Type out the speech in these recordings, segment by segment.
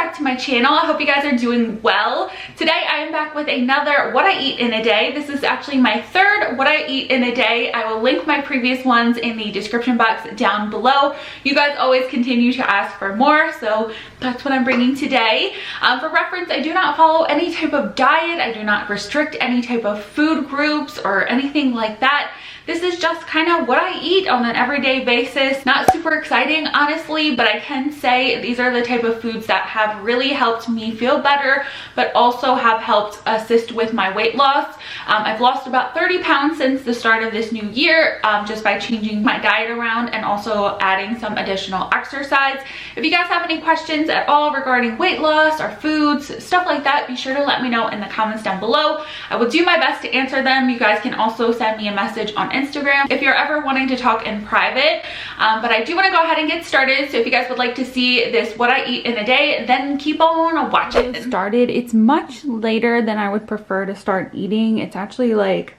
back to my channel. I hope you guys are doing well. Today I am back with another what I eat in a day. This is actually my third what I eat in a day. I will link my previous ones in the description box down below. You guys always continue to ask for more, so that's what I'm bringing today. For reference, I do not follow any type of diet. I do not restrict any type of food groups or anything like that. This is just kind of what I eat on an everyday basis. Not super exciting, honestly, but I can say these are the type of foods that have really helped me feel better, but also have helped assist with my weight loss. I've lost about 30 pounds since the start of this new year, just by changing my diet around and also adding some additional exercise. If you guys have any questions at all regarding weight loss or foods, stuff like that, be sure to let me know in the comments down below. I will do my best to answer them. You guys can also send me a message on Instagram if you're ever wanting to talk in private. But I do want to go ahead and get started. So if you guys would like to see this what I eat in a day, then keep on watching. It's much later than I would prefer to start eating. It's actually like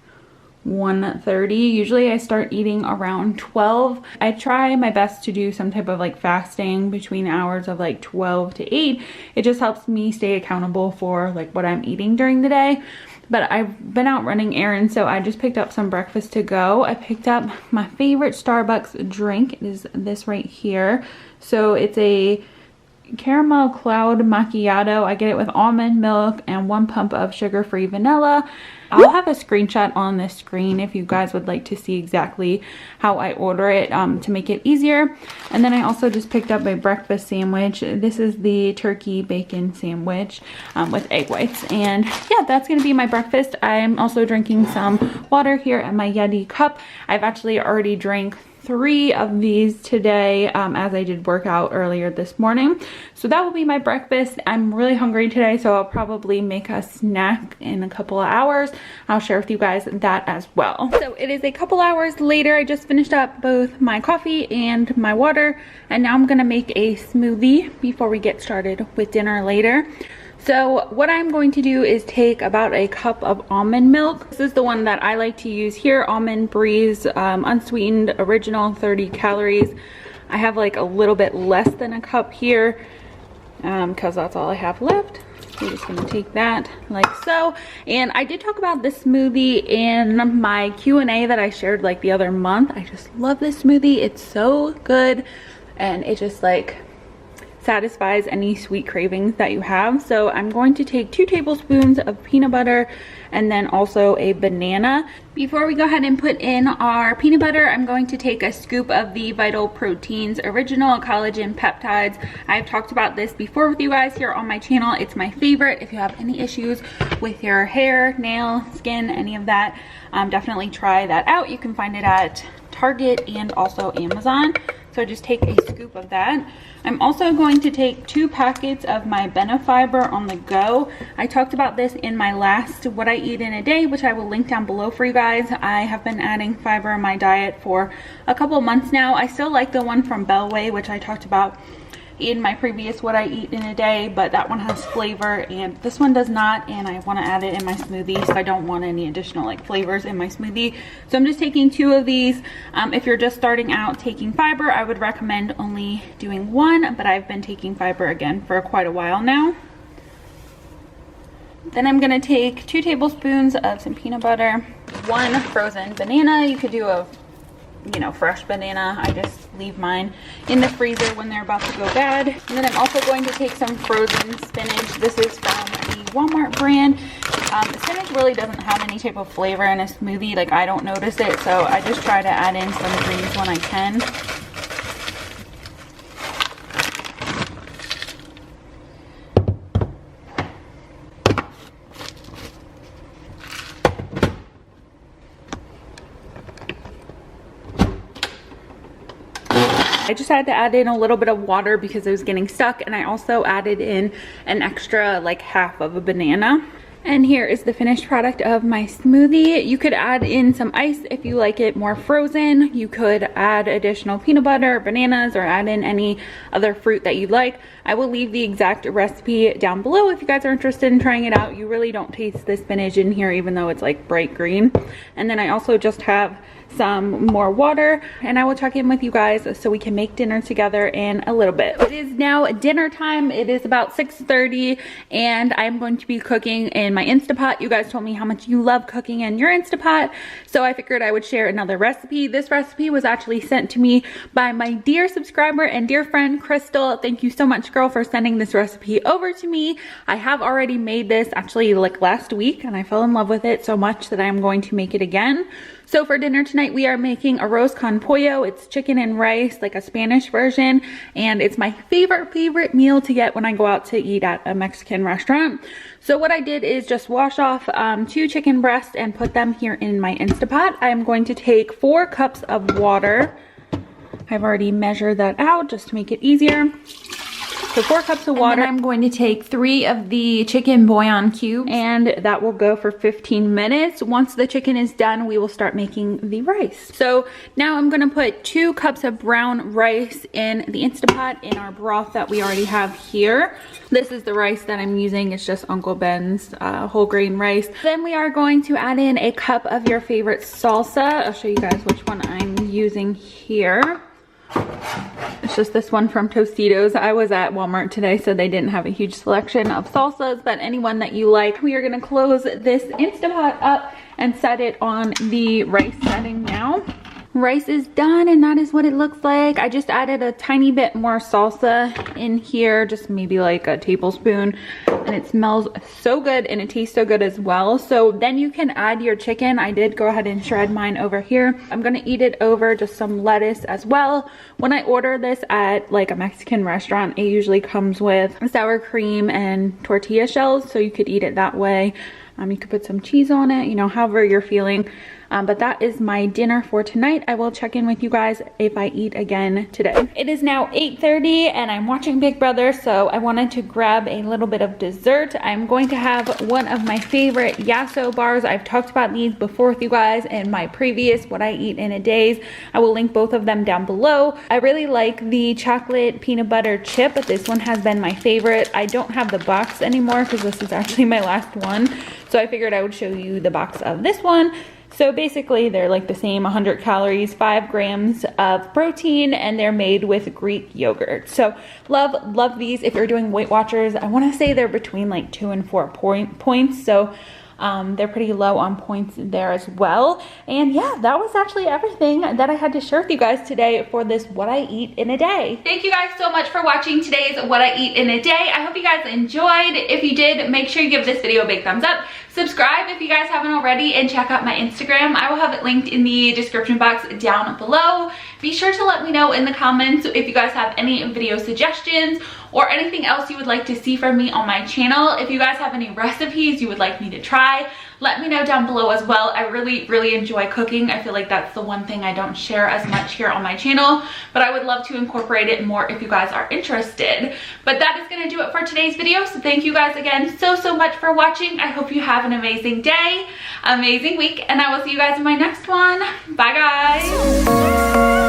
1:30. Usually I start eating around 12. I try my best to do some type of like fasting between hours of like 12 to 8. It just helps me stay accountable for like what I'm eating during the day. But I've been out running errands, so I just picked up some breakfast to go. I picked up my favorite Starbucks drink. It is this right here. So it's a caramel cloud macchiato. I get it with almond milk and 1 pump of sugar-free vanilla. I'll have a screenshot on this screen if you guys would like to see exactly how I order it to make it easier. And then I also just picked up a breakfast sandwich. This is the turkey bacon sandwich with egg whites. And yeah, that's going to be my breakfast. I'm also drinking some water here at my Yeti cup. I've actually already drank 3 of these today as I did work out earlier this morning. So that will be my breakfast. I'm really hungry today, so I'll probably make a snack in a couple of hours. I'll share with you guys that as well. So it is a couple hours later. I just finished up both my coffee and my water, and now I'm gonna make a smoothie before we get started with dinner later. So what I'm going to do is take about a cup of almond milk. This is the one that I like to use here, Almond Breeze, unsweetened, original, 30 calories. I have like a little bit less than a cup here because that's all I have left. So I'm just gonna take that like so. And I did talk about this smoothie in my Q&A that I shared like the other month. I just love this smoothie. It's so good, and it just like satisfies any sweet cravings that you have. So I'm going to take 2 tablespoons of peanut butter and then also a banana. Before we go ahead and put in our peanut butter, I'm going to take a scoop of the Vital Proteins Original Collagen Peptides. I've talked about this before with you guys here on my channel. It's my favorite. If you have any issues with your hair, nail, skin, any of that, definitely try that out. You can find it at Target and also Amazon. So just take a scoop of that. I'm also going to take 2 packets of my Benefiber on the go. I talked about this in my last what I eat in a day, which I will link down below for you guys. I have been adding fiber in my diet for a couple months now. I still like the one from Bellway, which I talked about in my previous what I eat in a day, but that one has flavor and this one does not, and I want to add it in my smoothie, so I don't want any additional like flavors in my smoothie. So I'm just taking 2 of these. If you're just starting out taking fiber, I would recommend only doing 1, but I've been taking fiber again for quite a while now. Then I'm gonna take 2 tablespoons of some peanut butter, 1 frozen banana. You could do a fresh banana. I just leave mine in the freezer when they're about to go bad. And then I'm also going to take some frozen spinach. This is from the Walmart brand. The spinach really doesn't have any type of flavor in a smoothie. Like, I don't notice it, so I just try to add in some greens when I can. I just had to add in a little bit of water because it was getting stuck, and I also added in an extra like half of a banana. And here is the finished product of my smoothie. You could add in some ice if you like it more frozen. You could add additional peanut butter, bananas, or add in any other fruit that you'd like. I will leave the exact recipe down below if you guys are interested in trying it out. You really don't taste the spinach in here, even though it's like bright green. And then I also just have some more water, and I will check in with you guys so we can make dinner together in a little bit. It is now dinner time. It is about 6:30 and I'm going to be cooking in my Insta Pot. You guys told me how much you love cooking in your Insta Pot, so I figured I would share another recipe. This recipe was actually sent to me by my dear subscriber and dear friend Crystal. Thank you so much, girl, for sending this recipe over to me. I have already made this actually like last week and I fell in love with it so much that I'm going to make it again. So for dinner tonight, we are making arroz con pollo. It's chicken and rice, like a Spanish version, and it's my favorite meal to get when I go out to eat at a Mexican restaurant. So what I did is just wash off 2 chicken breasts and put them here in my Insta Pot. I'm going to take 4 cups of water. I've already measured that out just to make it easier. So 4 cups of water. And then I'm going to take 3 of the chicken bouillon cubes, and that will go for 15 minutes. Once the chicken is done, we will start making the rice. So now I'm going to put 2 cups of brown rice in the Insta Pot in our broth that we already have here. This is the rice that I'm using. It's just Uncle Ben's whole grain rice. Then we are going to add in a cup of your favorite salsa. I'll show you guys which one I'm using here. It's just this one from Tostitos. I was at Walmart today, so they didn't have a huge selection of salsas, but anyone that you like. We are going to close this Insta Pot up and set it on the rice setting now. Rice is done, and that is what it looks like. I just added a tiny bit more salsa in here, just maybe like a tablespoon, and it smells so good and it tastes so good as well. So then you can add your chicken. I did go ahead and shred mine over here. I'm gonna eat it over just some lettuce as well. When I order this at like a Mexican restaurant, it usually comes with sour cream and tortilla shells, so you could eat it that way. You could put some cheese on it, you know, however you're feeling. But that is my dinner for tonight. I will check in with you guys if I eat again today. It is now 8:30 and I'm watching Big Brother, so I wanted to grab a little bit of dessert. I'm going to have one of my favorite Yasso bars. I've talked about these before with you guys in my previous What I Eat in a Days. I will link both of them down below. I really like the chocolate peanut butter chip, but this one has been my favorite. I don't have the box anymore because this is actually my last one. So I figured I would show you the box of this one. So basically they're like the same, 100 calories, 5 grams of protein, and they're made with Greek yogurt. So love these. If you're doing Weight Watchers, I want to say they're between like 2 and 4 points. So they're pretty low on points there as well. And yeah, that was actually everything that I had to share with you guys today for this What I Eat in a Day. Thank you guys so much for watching today's What I Eat in a Day. I hope you guys enjoyed. If you did, make sure you give this video a big thumbs up. Subscribe if you guys haven't already, and check out my Instagram. I will have it linked in the description box down below. Be sure to let me know in the comments if you guys have any video suggestions or anything else you would like to see from me on my channel. If you guys have any recipes you would like me to try, let me know down below as well. I really enjoy cooking. I feel like that's the one thing I don't share as much here on my channel, but I would love to incorporate it more if you guys are interested. But that is going to do it for today's video. So thank you guys again so much for watching. I hope you have an amazing day, amazing week, and I will see you guys in my next one. Bye guys.